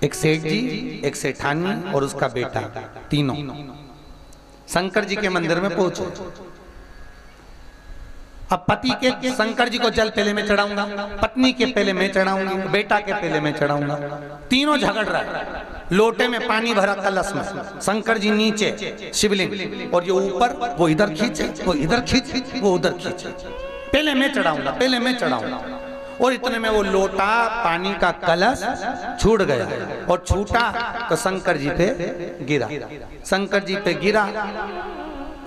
एक सेठ जी, एक सेठानी और उसका बेटा, तीनों शंकर जी के मंदिर में पहुंचे। अब पति के शंकर जी को जल पहले मैं चढ़ाऊंगा, पत्नी के पहले मैं चढ़ाऊंगी, बेटा के पहले मैं चढ़ाऊंगा। तीनों झगड़ रहा है। लोटे में पानी भरा कलश में, शंकर जी नीचे शिवलिंग, और ये ऊपर, वो इधर खींचे, वो इधर खींचे, वो उधर खींचे। पहले मैं चढ़ाऊंगा, पहले मैं चढ़ाऊंगा। और इतने में वो लोटा पानी का कलश छूट गया, और छूटा तो शंकर जी पे गिरा। शंकर जी पे गिरा।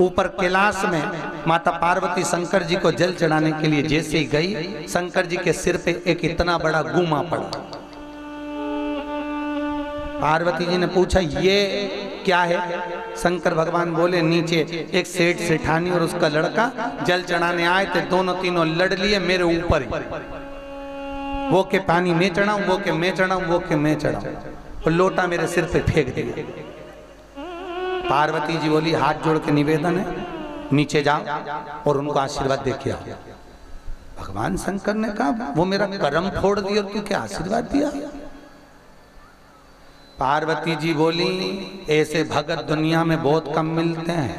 ऊपर कैलाश में माता पार्वती शंकर जी को जल चढ़ाने के लिए जैसे ही गई, शंकर जी के सिर पे एक इतना बड़ा गुमा पड़ा। पार्वती जी ने पूछा ये क्या है? शंकर भगवान बोले नीचे एक सेठ सेठानी और उसका लड़का जल चढ़ाने आए थे, दोनों तीनों लड़ लिए मेरे ऊपर ही। वो के पानी में चढ़ाऊं, वो के मैं चढ़ाऊं, वो के मैं चढ़ाऊं, और लोटा मेरे सिर पे फेंक दिया। पार्वती जी बोली हाथ जोड़ के निवेदन है, नीचे जाओ और उनको आशीर्वाद दे के आओ। भगवान शंकर ने कहा वो मेरा कर्म फोड़ दिया और तू क्या आशीर्वाद दिया? पार्वती जी बोली ऐसे भगत दुनिया में बहुत कम मिलते हैं,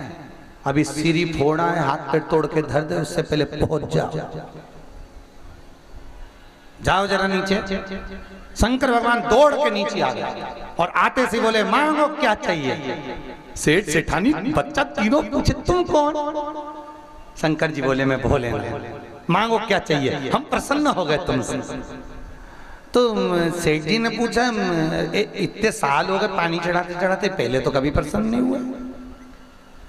अभी सिरी फोड़ा है, हाथ पे तोड़ के धर दे, उससे पहले पहुंच जाओ। जाओ जरा नीचे। शंकर भगवान दौड़ के नीचे आ गए और आते से बोले मांगो क्या चाहिए? सेठ सेठानी बच्चा तीनों पूछे तुम कौन? शंकर जी बोले मैं भोले, मांगो क्या चाहिए, हम प्रसन्न हो गए तुमसे। तो सेठ जी ने पूछा इतने साल हो गए पानी चढ़ाते चढ़ाते, पहले तो कभी प्रसन्न नहीं हुआ।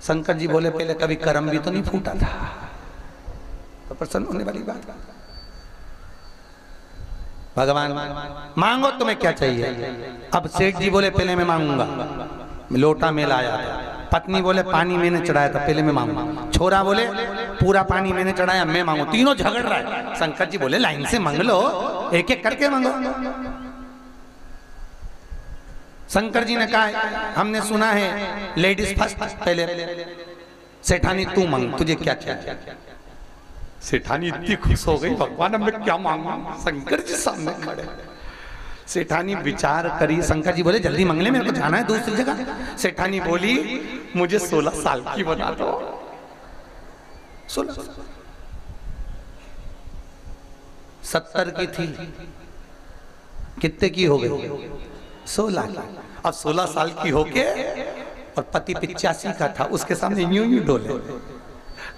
शंकर जी बोले पहले कभी कर्म भी तो नहीं फूटा था, तो प्रसन्न होने वाली बात। भगवान मांगो तुम्हें क्या चाहिए? अब सेठ जी बोले पहले मैं मांगूंगा, लोटा में लाया था। पत्नी बोले पानी मैंने चढ़ाया था, पहले मैं मांगूंगा। छोरा बोले पूरा पानी मैंने चढ़ाया, मैं मांगू। तीनों झगड़ रहा है। शंकर जी बोले लाइन से मांग लो, एक एक करके मांगो। शंकर जी ने कहा हमने सुना है लेडीज फर्स्ट, पहले सेठानी तू मांग, तुझे क्या चाहिए? सेठानी इतनी खुश हो गई, भगवान अब मैं क्या मांगू? शंकर जी सामने खड़े। सेठानी विचार करी। शंकर जी बोले जल्दी मांग ले, मेरे को जाना है दूसरी जगह। सेठानी बोली मुझे 16 साल की बना दो। 16 70 की थी, कितने की हो गई? 16 की। अब 16 साल की होके और पति 85 का था, उसके सामने यूं यूं डोले।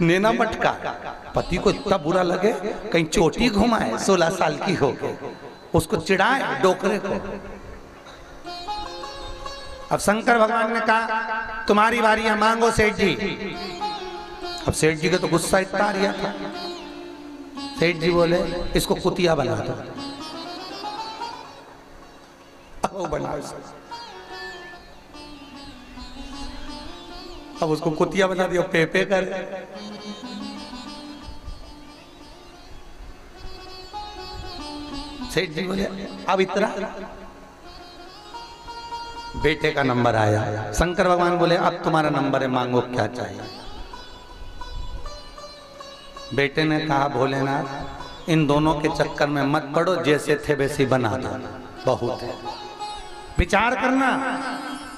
नैना मटका, पति को इतना बुरा लगे कहीं चोटी घुमाए, 16 साल की हो गई, उसको चिढ़ाए डोकरे को। अब शंकर भगवान ने कहा तुम्हारी बारी है, मांगो सेठ जी। अब सेठ जी का तो गुस्सा इतना आ रहा था। सेठ जी बोले इसको कुतिया बना दो। अब वो बना, अब उसको कुतिया बना दिया, पे पे कर। सेठ जी बोले अब इतना। बेटे का नंबर आया। शंकर भगवान बोले अब तुम्हारा नंबर है, मांगो क्या चाहिए? बेटे ने कहा भोलेनाथ इन दोनों के चक्कर में मत पड़ो, जैसे थे वैसे बना दो, बहुत है। विचार करना,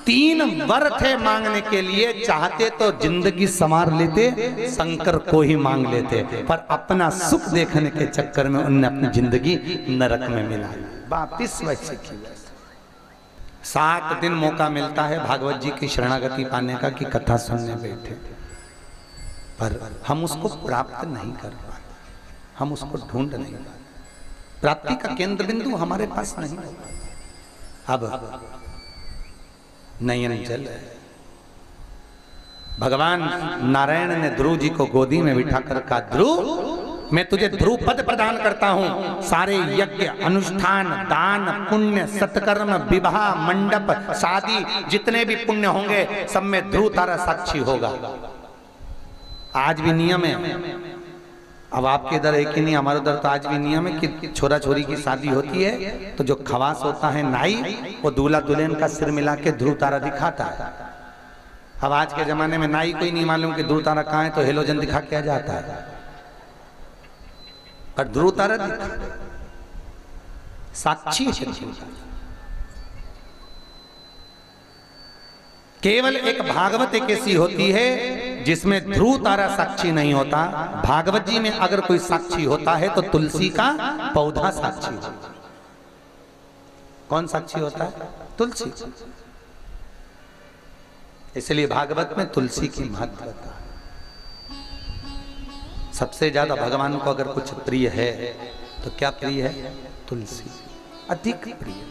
3 वर थे मांगने के लिए, चाहते तो जिंदगी संवार लेते, शंकर को ही मांग लेते, पर अपना सुख देखने के चक्कर में उन्होंने अपनी जिंदगी नरक में मिला। वापिस वैसे की 7 दिन मौका मिलता है भागवत जी की शरणागति पाने का, कि कथा सुनने बैठे, पर हम उसको प्राप्त नहीं कर पाते, हम उसको ढूंढ नहीं पाते। प्राप्ति का केंद्र बिंदु हमारे पास नहीं होता। अब नयन जल है। भगवान नारायण ने ध्रुव जी को गोदी में बिठाकर कहा ध्रुव मैं तुझे ध्रुव पद प्रदान करता हूं। सारे यज्ञ अनुष्ठान दान पुण्य सत्कर्म विवाह मंडप शादी जितने भी पुण्य होंगे सब में ध्रुव तारा साक्षी होगा। आज भी नियम है, अब आपके इधर है कि नहीं, हमारे उधर तो आज भी नियम है कि छोरा छोरी की शादी होती है तो जो खवास होता है नाई, वो दूल्हा दुल्हन का सिर मिला के ध्रुव तारा दिखाता है। अब आज के जमाने में नाई को ही नहीं मालूम कि ध्रुव तारा कहाँ है, तो हेलोजन दिखा के आ जाता है, पर ध्रुव तारा दिखा साक्षी है। केवल एक भागवत एक ऐसी होती है जिसमें ध्रुव तारा साक्षी नहीं होता। भागवत जी में अगर कोई साक्षी होता है तो तुलसी का पौधा साक्षी होता है। कौन साक्षी होता है? तुलसी। इसलिए भागवत में तुलसी की महत्वता है। सबसे ज्यादा भगवान को अगर कुछ प्रिय है तो क्या प्रिय है? तुलसी अधिक प्रिय।